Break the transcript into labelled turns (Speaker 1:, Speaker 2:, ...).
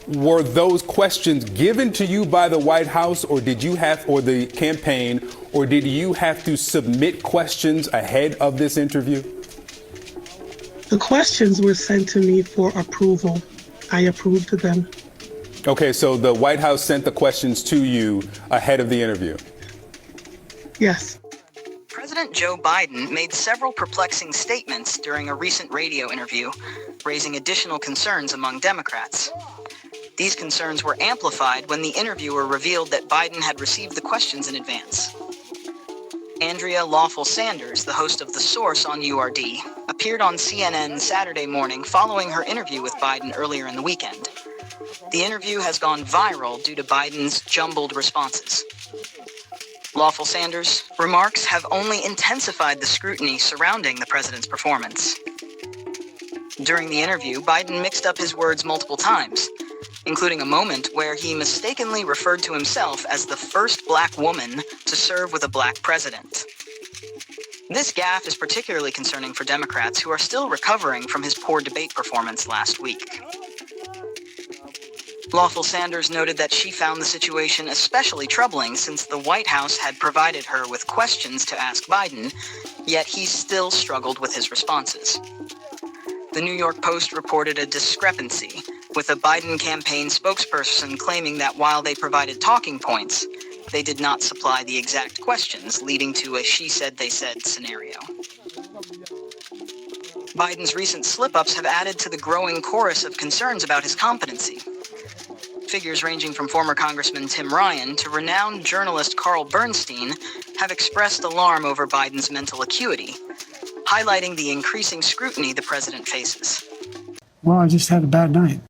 Speaker 1: Were those questions given to you by the White House, or did you have, or the campaign, or did you have to submit questions ahead of this interview?
Speaker 2: The questions were sent to me for approval. I approved them.
Speaker 1: Okay, so the White House sent the questions to you ahead of the interview?
Speaker 2: Yes.
Speaker 3: President Joe Biden made several perplexing statements during a recent radio interview, raising additional concerns among Democrats. These concerns were amplified when the interviewer revealed that Biden had received the questions in advance. Andrea Lawful-Sanders, the host of The Source on URD, appeared on CNN Saturday morning following her interview with Biden earlier in the weekend. The interview has gone viral due to Biden's jumbled responses. Lawful-Sanders' remarks have only intensified the scrutiny surrounding the president's performance. During the interview, Biden mixed up his words multiple times, including a moment where he mistakenly referred to himself as the first black woman to serve with a black president. This gaffe is particularly concerning for Democrats who are still recovering from his poor debate performance last week. Lawful-Sanders noted that she found the situation especially troubling since the White House had provided her with questions to ask Biden, yet he still struggled with his responses. The New York Post reported a discrepancy, with a Biden campaign spokesperson claiming that while they provided talking points, they did not supply the exact questions, leading to a she said, they said scenario. Biden's recent slip-ups have added to the growing chorus of concerns about his competency. Figures ranging from former Congressman Tim Ryan to renowned journalist Carl Bernstein have expressed alarm over Biden's mental acuity, highlighting the increasing scrutiny the president faces.
Speaker 4: Well, I just had a bad night.